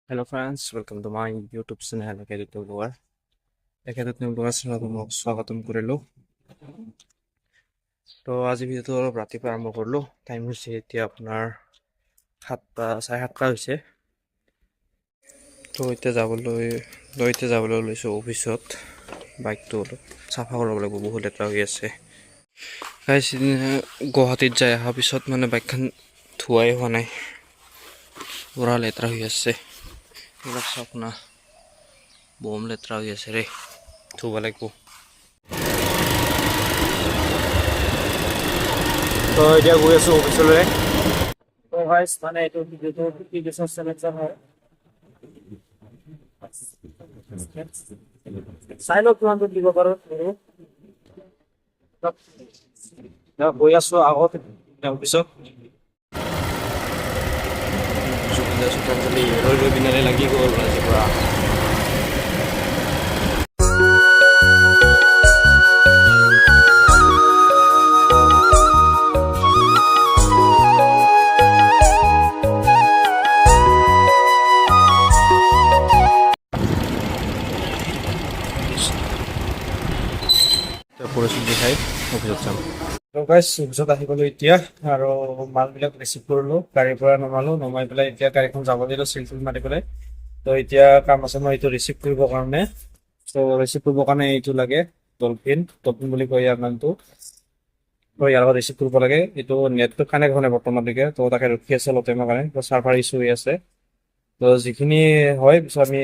Hello friends, welcome to my YouTube channel Ekedut Vlogger. Ekedut Vlogger channel মোক স্বাগতম কৰিলো। তো আজি ভিডিওটো অলপ ৰাতিপুৱা আৰম্ভ কৰিলো। টাইম হৈছে এতিয়া আপোনাৰ 7টা 7:30 হৈছে। তো এতিয়া যাবলৈ লৈছো অফিচত। বাইকটো অলপ চাফা কৰিব লাগিব, বহুত লেতেৰা হৈ আছে। গাইছ, গুৱাহাটীত যাই অহাৰ পিছত মানে বাইকখন ধোৱাই হোৱা নাই, পুৰা লেতেৰা হৈ আছে। এইবিলাক চাওক না, বম লেতেৰা হৈ আছে ৰে, ধুব লাগিব। তো এতিয়া গৈ আছো অফিচলৈ। তো গাইছ, মানে এইটো ভিডিওটো 50 ডেজৰ চেলেঞ্জৰ হয়। চাই লওক কিমান দূৰ দিব পাৰো। গৈ আছো আগত অফিচত। ৰৈ পিনে লাগি গ'ল আজিৰ পৰা। পৰিস্থিতি খাই অফিচত যাম। অফিচত আহি গ'লো এতিয়া, আৰু মালবিলাক ৰিচিভ কৰিলো, গাড়ীৰ পৰা নমাই পেলাই এতিয়া গাড়ীখন যাব দিলো চিল মাৰি পেলাই। তো এতিয়া কাম আছে মই এইটো ৰিচিভ কৰিবৰ কাৰণে। তো ৰিচিভ কৰিবৰ কাৰণে এইটো লাগে, ডলফিন বুলি কয় ইয়াৰ নামটো। তো ইয়াৰ লগত ৰিচিভ কৰিব লাগে। এইটো নেটটো কানেক্ট হোৱা নাই বৰ্তমানলৈকে, তো তাকে ৰখি আছে অলপ টাইমৰ কাৰণে। তো চাৰ্ভাৰ ইছ্যু হৈ আছে। তো যিখিনি হয় পিছত আমি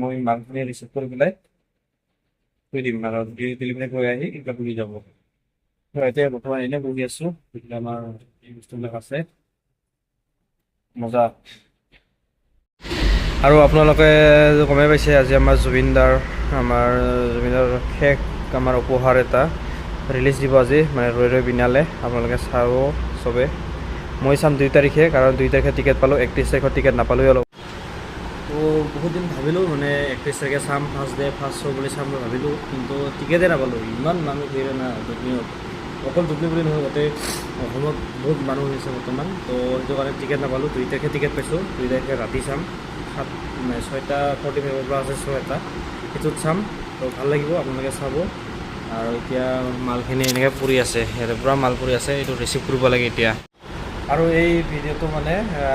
মই মালখিনি ৰিচিভ কৰি পেলাই থৈ দিম আৰু ডেলিভাৰী কৰি আহি এইবিলাক ঘূৰি যাব। এতিয়া বৰ্তমান এনেই বহি আছো, আমাৰ এই বস্তুবিলাক আছে মজা। আৰু আপোনালোকে গমেই পাইছে আজি আমাৰ জুবিনদাৰ শেষ আমাৰ উপহাৰ এটা ৰিলিজ দিব আজি, মানে ৰৈ বিনালে। আপোনালোকে চাব চবে। মই চাম 2 তাৰিখে, কাৰণ 2 তাৰিখে টিকেট পালোঁ, 31 তাৰিখৰ টিকেট নাপালোঁৱে অলপ। তো বহুত দিন ভাবিলোঁ মানে 31 তাৰিখে চাম, ফাৰ্ষ্ট শ্ব' বুলি চাম বুলি ভাবিলোঁ, কিন্তু টিকেটে নাপালোঁ। ইমান মানুহ ভিৰ না দুবনিত, অকল দুবনি বুলি নহয়, গোটেই অসমত বহুত মানুহ হৈছে বৰ্তমান। তো সেইটো কাৰণে টিকেট নাপালোঁ। 2 তাৰিখে টিকেট পাইছোঁ, 2 তাৰিখে ৰাতি চাম। 6:45 পৰা আছে শ্ব' এটা, সেইটোত চাম। তো ভাল লাগিব, আপোনালোকে চাব। আৰু এতিয়া মালখিনি এনেকৈ পৰি আছে, ইয়াতে পূৰা মাল পৰি আছে, এইটো ৰিচিভ কৰিব লাগে এতিয়া। আৰু এই ভিডিঅ'টো মানে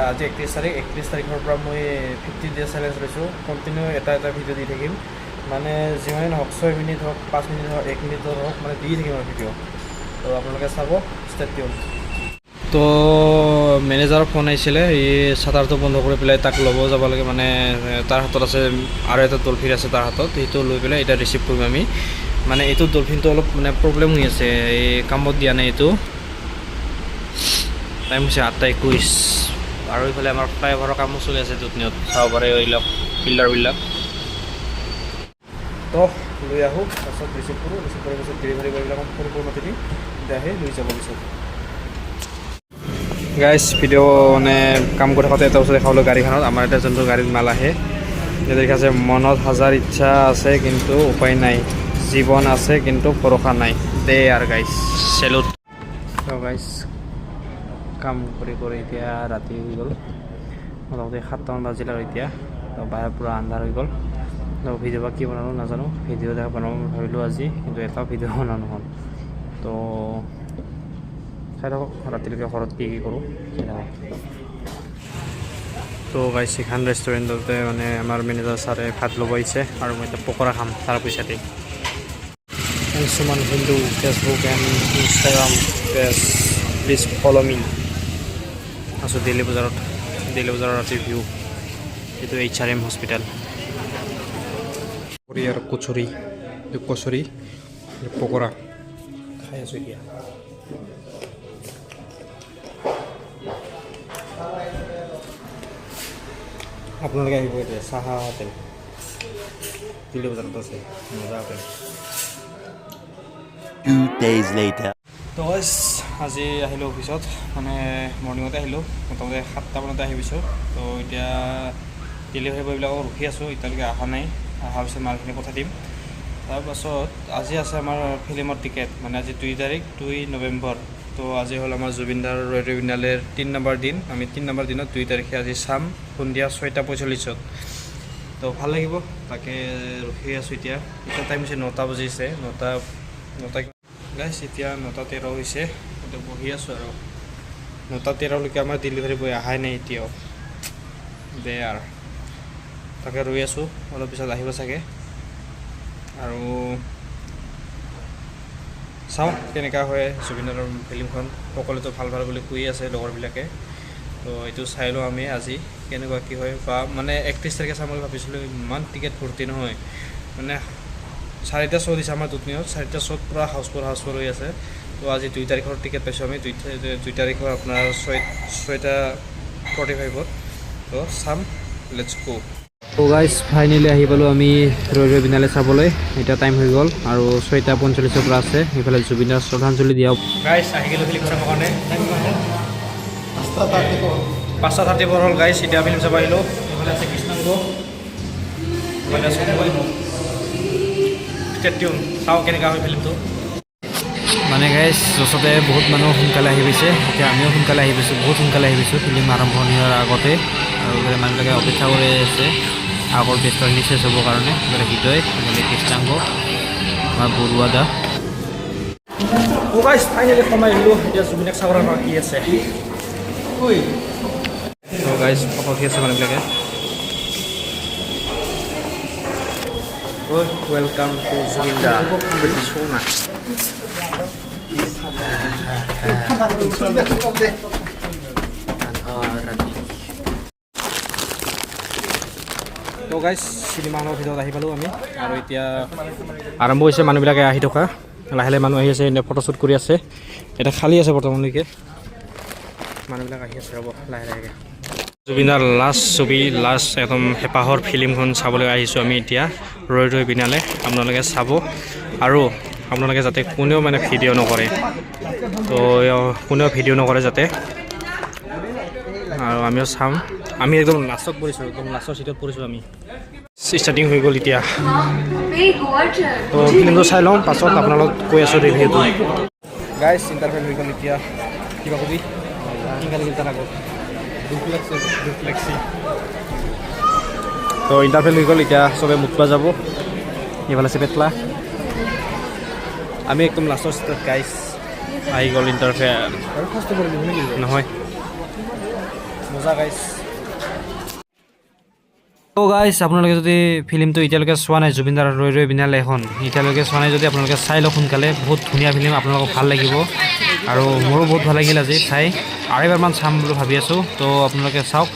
আজি 31 তাৰিখৰ পৰা মই 50 ডেজ চেলেঞ্জ লৈছোঁ। কণ্টিনিউ এটা ভিডিঅ' দি থাকিম, মানে যিমানেই নহওক, 6 মিনিট হওক, 5 মিনিট হওক, 1 মিনিটৰ হওক, মানে দি থাকিম আৰু ভিডিঅ'। তো আপোনালোকে চাব, ষ্টে টিউন। তো মেনেজাৰৰ ফোন আহিছিলে, এই চাটাৰটো বন্ধ কৰি পেলাই তাক ল'ব যাব লাগে, মানে তাৰ হাতত আছে আৰু এটা ডলফিন আছে তাৰ হাতত, সেইটো লৈ পেলাই এতিয়া ৰিচিভ কৰিম আমি। মানে এইটো ডলফিনটো অলপ মানে প্ৰব্লেম হৈ আছে, এই কামত দিয়া নাই এইটো। টাইম হৈছে 8:21, আৰু এইফালে আমাৰ ফ্লাইঅভাৰৰ কামো চলি আছে দুটনিত, চাব পাৰে এইবিলাক পিল্লাৰবিলাক। তো লৈ আহোঁ, তাৰপিছত ৰিচিভ কৰোঁ, ৰিচিভ কৰাৰ পিছত ডেলিভাৰী বয়বিলাকক ফোন কৰি মাতি দিম, তেতিয়া আহি লৈ যাব পিছত। গাইজ, ভিডিঅ' মানে কাম কৰি থাকোঁতে এটা বস্তু দেখাবলৈ, গাড়ীখনত আমাৰ এতিয়া যোনটো গাড়ীত মাল আহে, দেখা আছে মনত হাজাৰ ইচ্ছা আছে কিন্তু উপায় নাই, জীৱন আছে কিন্তু ভৰসা নাই। দে আৰু গাইজ, চেলুট। তো গাইজ, কাম কৰি এতিয়া ৰাতি হৈ গ'ল, মোটামুটি 7টামান বাজিল আৰু এতিয়া। তো বাহিৰ পূৰা আন্ধাৰ হৈ গ'ল। তো ভিডিঅ' বা কি বনালোঁ নাজানো, ভিডিঅ' দেখা বনাম ভাবিলোঁ আজি, কিন্তু এটাও ভিডিঅ' বনোৱা নহ'ল। তো চাই থাকক ৰাতিলৈকে ঘৰত কি কৰোঁ, চাই থাকক। তো গাইছ, এইখন ৰেষ্টুৰেণ্টতে মানে আমাৰ মেনেজাৰ ছাৰে ভাত ল'ব আহিছে, আৰু মই এতিয়া পকৰা খাম তাৰ পইচাতেই। কিছুমান হিন্দু Facebook and Instagram page, please follow' me. আছোঁ ডেইলি বজাৰৰ ৰাতি ভিউ, এইটো HRM হস্পিটেল। আৰু কচুৰি, পকৰা খাই আছোঁ এতিয়া। আপোনালোকে আহিব এতিয়া, চাহা হোটেল দিল্লী বজাৰত আছে, মজা হোটেল। 2 days later. তো আজি আহিলোঁ অফিচত, মানে মৰ্ণিঙতে আহিলোঁ, মোটামুটি 7টামানতে আহি পাইছোঁ। তো এতিয়া ডেলিভাৰী বয়বিলাকক ৰখি আছোঁ, এতিয়ালৈকে অহা নাই। অহাৰ পিছত মালখিনি পঠাই দিম। তাৰপাছত আজি আছে আমাৰ ফিল্মৰ টিকেট, মানে আজি 2 তাৰিখ 2 নৱেম্বৰ। তো আজি হ'ল আমাৰ জুবিনদাৰ ৰৈ ৰৈ বিনালেৰ 3 নম্বৰ দিন। আমি 3 নম্বৰ দিনত 2 তাৰিখে আজি চাম সন্ধিয়া 6:45। তো ভাল লাগিব, তাকে ৰখি আছোঁ। এতিয়া টাইম হৈছে 9টা বাজিছে, 9টা গাইছ। এতিয়া 9:13 হৈছে, এতিয়া বহি আছোঁ আৰু 9:13লৈকে আমাৰ ডেলিভাৰী বয় অহাই নাই এতিয়াও। বেয়া তাকে ৰৈ আছোঁ, অলপ পিছত আহিব চাগে। আৰু চাওঁ কেনেকুৱা হয় জুবিনৰ ফিল্মখন। সকলোতো ভাল ভাল বুলি কৈ আছে লগৰবিলাকে, তো এইটো চাই লওঁ আমি আজি কেনেকুৱা কি হয়। বা মানে 31 তাৰিখে চাম বুলি ভাবিছিলোঁ, ইমান টিকেট ভৰ্তি নহয়। মানে 4টা শ্ব' দিছে আমাৰ দুদিনত, 4টা শ্ব'ত পূৰা হাউচফুল হৈ আছে। তো আজি 2 তাৰিখৰ টিকেট পাইছোঁ আমি, 2 তাৰিখৰ আপোনাৰ 6:45। তো চাম, লেটছ গো। তো গাইজ ফাইনেলি আহি পালোঁ আমি ৰৈ ৰৈ বিনালে চাবলৈ। এতিয়া টাইম হৈ গ'ল আৰু 6:45 পৰা আছে। এইফালে জুবিনৰ শ্ৰদ্ধাঞ্জলি দিয়া গাইজ আহি গ'লোঁ ফিল্ম চাবৰ কাৰণে। 5:34 হ'ল গাইজ, এতিয়া ফিল্ম চাব আহিলোঁ। এইফালে আছে কৃষ্ণাংগ, এইফালে আছে ষ্টেটিউন। চাওঁ কেনেকুৱা হয় ফিল্মটো। মানে গাইজ য'চতে বহুত মানুহ সোনকালে আহি পাইছে, এতিয়া আমিও সোনকালে আহি পাইছোঁ, বহুত সোনকালে আহি পাইছোঁ ফিল্ম আৰম্ভণি হোৱাৰ আগতে। আৰু মানুহবিলাকে অপেক্ষা কৰি আছে আগৰ বেষ্টৰখিনি চেছ হ'বৰ কাৰণে। এইফালে হৃদয়, এইফালে কৃষ্ণাংগ, আমাৰ বৰুৱা দা। গাইজ ফাইনেলি সোমাই আহিলোঁ, এতিয়া জুবিনক চাবৰ বাকী আছে। গাইজ ফটো উঠি আছে মানুহবিলাকে। ৱেলকাম টু জুবিন দা। তো গাইজ চিনেমা হলৰ ভিতৰত আহি পালোঁ আমি, আৰু এতিয়া আৰম্ভ হৈছে মানুহবিলাকে আহি থকা। লাহে লাহে মানুহ আহি আছে, এনে ফটোশ্বুট কৰি আছে। এটা খালী আছে বৰ্তমানলৈকে, মানুহবিলাক আহি আছে, ৰ'ব লাহে লাহেকৈ। জুবিনদাৰ লাষ্ট ছবি, লাষ্ট একদম হেঁপাহৰ ফিল্মখন চাবলৈ আহিছোঁ আমি এতিয়া ৰৈ ৰৈ বিনালে। আপোনালোকে চাব, আৰু আপোনালোকে যাতে কোনেও মানে ভিডিঅ' নকৰে, তো কোনেও ভিডিঅ' নকৰে যাতে। আৰু আমিও চাম, আমি একদম লাষ্টত পৰিছোঁ, একদম লাষ্টৰ চিটত পৰিছোঁ আমি। ষ্টাৰ্টিং হৈ গ'ল এতিয়া, তো ফিল্মটো চাই লওঁ, পাছত আপোনালোক কৈ আছোঁ ৰিভিউটো। গাইজ ইণ্টাৰভেল হৈ গ'ল এতিয়া, কিবা কবি তো ইণ্টাৰভেল হৈ গ'ল এতিয়া, চবে মুতবা যাব। এইফালে আছে পেটলা, আমি একদম লাষ্টৰ চিটত। গাইজ আহি গ'ল ইণ্টাৰভেল, নহয় মজা গাইজ। তো গাইজ আপোনালোকে যদি ফিল্মটো এতিয়ালৈকে চোৱা নাই, জুবিনদাৰ ৰৈ ৰৈ বিনালে এখন এতিয়ালৈকে চোৱা নাই যদি আপোনালোকে চাই লওক সোনকালে। বহুত ধুনীয়া ফিল্ম, আপোনালোকক ভাল লাগিব, আৰু মোৰো বহুত ভাল লাগিল আজি চাই। আৰু এবাৰমান চাম বুলি ভাবি আছোঁ, তো আপোনালোকে চাওক।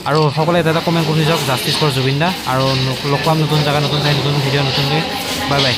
আৰু সকলোৱে এটা কমেণ্ট কৰি যাওক, জাষ্টিছ ফৰ জুবিন দা। আৰু লগ পাম নতুন জেগা, নতুন ঠাই, নতুন ভিডিঅ', নতুনকৈ। Bye bye.